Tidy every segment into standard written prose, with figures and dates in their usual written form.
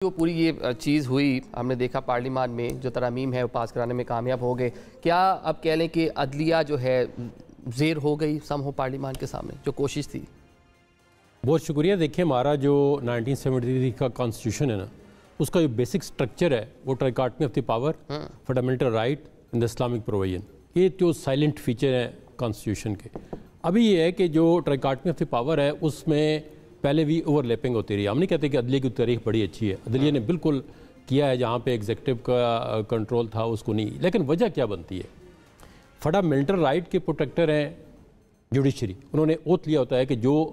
جو پوری یہ چیز ہوئی ہم نے دیکھا پارلیمان میں جو ترامیم ہے وہ پاس کرانے میں کامیاب ہو گئے. کیا اب کہہ لیں کہ عدلیہ جو ہے زیر ہو گئی سم ہو پارلیمان کے سامنے جو کوشش تھی؟ بہت شکریہ. دیکھیں ہمارا جو 1973 کا کانسٹیٹیوشن ہے نا اس کا جو بیسک سٹرکچر ہے وہ trichotomy of the power, fundamental right and Islamic provision, یہ جو سائلنٹ فیچر ہیں کانسٹیٹیوشن کے. ابھی یہ ہے کہ جو ٹرائکاٹمی آف دی پاور ہے اس میں پہلے بھی اوور لیپنگ ہوتی رہی. ہم نہیں کہتے کہ عدلیہ کی تاریخ بڑی اچھی ہے, عدلیہ نے بالکل کیا ہے جہاں پہ ایگزیکٹو کا کنٹرول تھا اس کو نہیں. لیکن وجہ کیا بنتی ہے؟ فنڈامنٹل رائٹ کے پروٹیکٹر ہیں جوڈیشری. انہوں نے اوتھ لیا ہوتا ہے کہ جو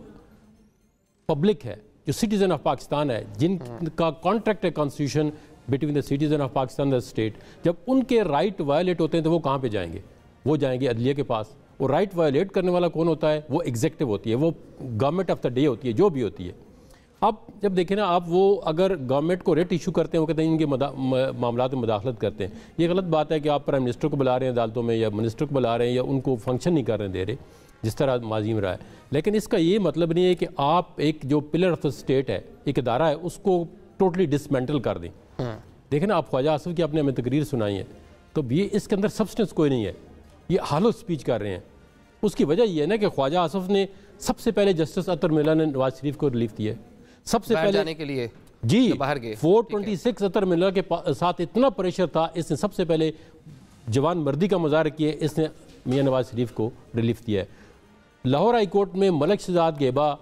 پبلک ہے, جو سٹیزن آف پاکستان ہے, جن کا کانٹریکٹ ہے constitution between the citizen of Pakistan the state, جب ان کے رائٹ وائلیٹ ہوتے ہیں تو وہ کہاں پہ جائیں گے؟ وہ جائیں گے عدلیہ کے پاس. وہ رائٹ وائلیٹ کرنے والا کون ہوتا ہے؟ وہ ایگزیکٹو ہوتی ہے, وہ گورنمنٹ آف دا ڈے ہوتی ہے, جو بھی ہوتی ہے. اب جب دیکھیں نا آپ, وہ اگر گورنمنٹ کو ریٹ ایشو کرتے ہیں وہ کہتے ہیں ان کے معاملات میں مداخلت کرتے ہیں. یہ غلط بات ہے کہ آپ پرائم منسٹر کو بلا رہے ہیں عدالتوں میں, یا منسٹر کو بلا رہے ہیں, یا ان کو فنکشن نہیں کرنے دے رہے جس طرح ماضی میں رہا ہے. لیکن اس کا یہ مطلب نہیں ہے کہ آپ ایک جو پلر آف دا اسٹیٹ ہے, ایک ادارہ ہے, اس کو ٹوٹلی ڈسمینٹل کر دیں. دیکھیں نا آپ خواجہ آصف کی آپ نے ہمیں تقریر سنائی ہے, تو یہ اس کے اندر سبسٹنس کوئی نہیں ہے, یہ ہالو سپیچ کر رہے ہیں. اس کی وجہ یہ ہے نا کہ خواجہ آصف نے سب سے پہلے جسٹس اطہر ملا نے نواز شریف کو ریلیف دیا ہے سب سے پہلے جانے کے لیے. جی باہر گئے 426 اطہر ملا کے ساتھ اتنا پریشر تھا, اس نے سب سے پہلے جوان مردی کا مظاہرہ کیا, اس نے میاں نواز شریف کو ریلیف دیا ہے. لاہور ہائی کورٹ میں ملک شہزاد گیبا,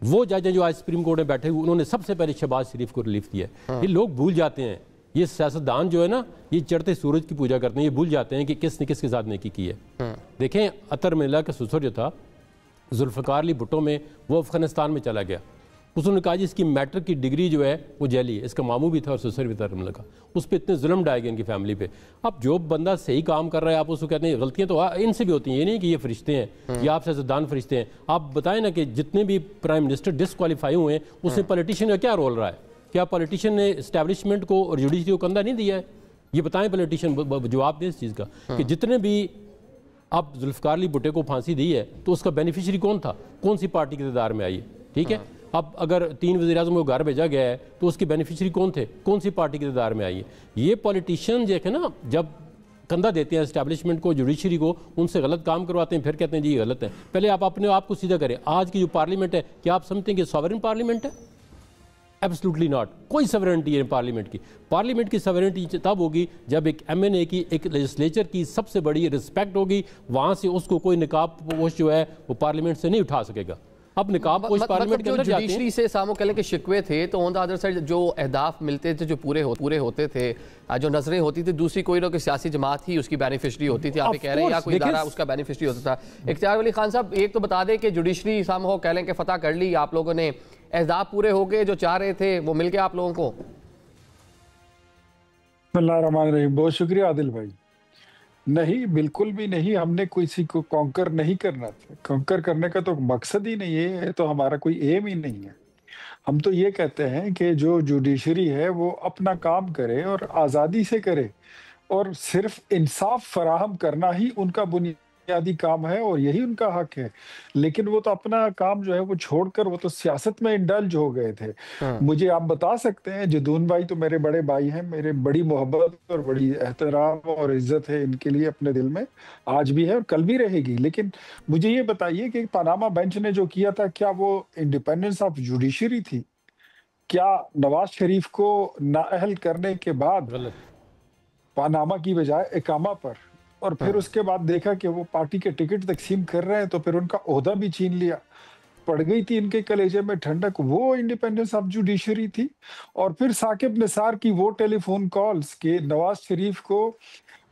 وہ جج ہیں جو آج سپریم کورٹ میں بیٹھے ہوئے, انہوں نے سب سے پہلے شہباز شریف کو ریلیف دیا ہے. یہ لوگ بھول جاتے ہیں, یہ سیاستدان جو ہے نا یہ چڑھتے سورج کی پوجا کرتے ہیں, یہ بھول جاتے ہیں کہ کس نے کس کے ساتھ نیکی کی ہے. دیکھیں اطہر ملا کا سسر جو تھا ذوالفقار علی بھٹو میں, وہ افغانستان میں چلا گیا. اس نے کہا جی اس کی میٹرک کی ڈگری جو ہے وہ جعلی ہے, اس کا ماموں بھی تھا اور سسر بھی تھا اطہر ملا کا. اس پہ اتنے ظلم ڈائے گئے ان کی فیملی پہ. اب جو بندہ صحیح کام کر رہا ہے آپ اس کو کہتے ہیں غلطیاں تو ان سے بھی ہوتی ہیں, یہ نہیں کہ یہ فرشتے ہیں یا آپ سیاستدان فرشتے ہیں. آپ بتائیں نا کہ جتنے بھی پرائم منسٹر ڈسکوالیفائی ہوئے ہیں اس میں پولیٹیشین کا کیا رول رہا ہے؟ کیا پولیٹیشین نے اسٹیبلشمنٹ کو اور جوڈیشری کو کندھا نہیں دیا ہے؟ یہ بتائیں پولیٹیشین جواب دیں اس چیز کا کہ جتنے بھی اب ذوالفقار علی بھٹو کو پھانسی دی ہے تو اس کا بینیفیشری کون تھا, کون سی پارٹی کے اقتدار میں آئی ہے؟ ٹھیک ہے, اب اگر 3 وزیر اعظم کو گھر بھیجا گیا ہے تو اس کی بینیفیشری کون تھے, کون سی پارٹی کے اقتدار میں آئی ہے؟ یہ پولیٹیشین جو ہے نا جب کندھا دیتے ہیں اسٹیبلشمنٹ کو, جوڈیشری کو, ان سے غلط کام کرواتے ہیں, پھر کہتے ہیں جی یہ غلط ہے. پہلے آپ اپنے آپ کو سیدھا کریں. آج کی جو پارلیمنٹ ہے کیا آپ سمجھتے ہیں کہ سوورن پارلیمنٹ ہے؟ Absolutely not. کوئی سوورنٹی ہے پارلیمنٹ کی. پارلیمنٹ کی سوورنٹی تب ہوگی جب ایک ایم این اے کی, ایک لیجسلیچر کی سب سے بڑی رسپیکٹ ہوگی, وہاں سے اس کو کوئی نقاب پوش جو ہے وہ پارلیمنٹ سے نہیں اٹھا سکے گا. اب نقاب پوش پارلیمنٹ کے اندر جاتے ہیں. جوڈیشری سے سامو کہہ لیں کہ شکوے تھے تو آن دا ادر سائڈ جو اہداف ملتے تھے جو پورے ہوتے تھے, جو نظریں ہوتی تھی, دوسری کوئی نہ کوئی سیاسی جماعت ہی اس کی بینیفیشری ہوتی تھی, آپ کہہ رہے ہیں, یا کوئی ادارہ اس کا بینیفیشری ہوتا تھا. اختیار ولی خان صاحب ایک تو بتا دیں کہ جوڈیشری سامو کہہ لیں کہ فتح کر لی آپ لوگوں نے, اہداف پورے ہو گئے جو چاہ رہے تھے وہ مل گیا آپ لوگوں کو؟ بسم اللہ الرحمن الرحیم. بہت شکریہ عادل بھائی. نہیں, بالکل بھی نہیں. ہم نے کسی کو کانکر نہیں کرنا تھا. کانکر کرنے کا تو مقصد ہی نہیں ہے, تو ہمارا کوئی ایم ہی نہیں ہے. ہم تو یہ کہتے ہیں کہ جو جوڈیشری ہے وہ اپنا کام کرے اور آزادی سے کرے, اور صرف انصاف فراہم کرنا ہی ان کا بنیادی کام ہے اور یہی ان کا حق ہے. لیکن وہ تو اپنا کام جو ہے وہ چھوڑ کر وہ تو سیاست میں انڈلج ہو گئے تھے. مجھے آپ بتا سکتے ہیں, جدون بھائی تو میرے بڑے بھائی ہیں, میرے بڑی محبت اور بڑی احترام اور عزت ہے ان کے لیے اپنے دل میں, آج بھی ہے اور کل بھی رہے گی. لیکن مجھے یہ بتائیے کہ پاناما بینچ نے جو کیا تھا, کیا وہ انڈیپینڈنس آف جوڈیشری تھی؟ کیا نواز شریف کو نااہل کرنے کے بعد پاناما کی بجائے اقامہ پر, اور پھر اس کے بعد دیکھا کہ وہ پارٹی کے ٹکٹ تقسیم کر رہے ہیں تو پھر ان کا عہدہ بھی چھین لیا, پڑ گئی تھی ان کے کلیجے میں ٹھنڈک, وہ انڈیپینڈنس آف جوڈیشری تھی. اور پھر ثاقب نثار کی وہ ٹیلی فون کالز کہ نواز شریف کو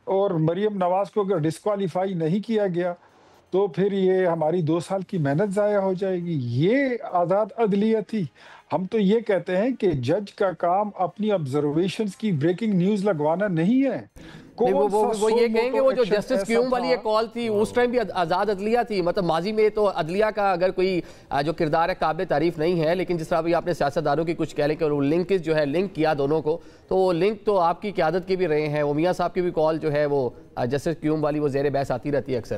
اور مریم نواز کو اگر ڈسکوالیفائی نہیں کیا گیا تو پھر یہ ہماری 2 سال کی محنت ضائع ہو جائے گی, یہ آزاد عدلیہ تھی. ہم تو یہ کہتے ہیں کہ جج کا کام اپنی آبزرویشنز کی بریکنگ نیوز لگوانا نہیں ہے. وہ یہ کہیں گے وہ جو جسٹس کیوم والی ایک کال تھی اس ٹائم بھی آزاد عدلیہ تھی. مطلب ماضی میں تو عدلیہ کا اگر کوئی جو کردار ہے قابل تعریف نہیں ہے, لیکن جس طرح بھی آپ نے سیاستدانوں کی کچھ کہہ لیں کہ وہ لنکز جو ہے لنک کیا دونوں کو, تو وہ لنک تو آپ کی قیادت کے بھی رہے ہیں. وہ میاں صاحب کی بھی کال جو ہے وہ جسٹس کیوم والی وہ زیر بحث آتی رہتی ہے اکثر.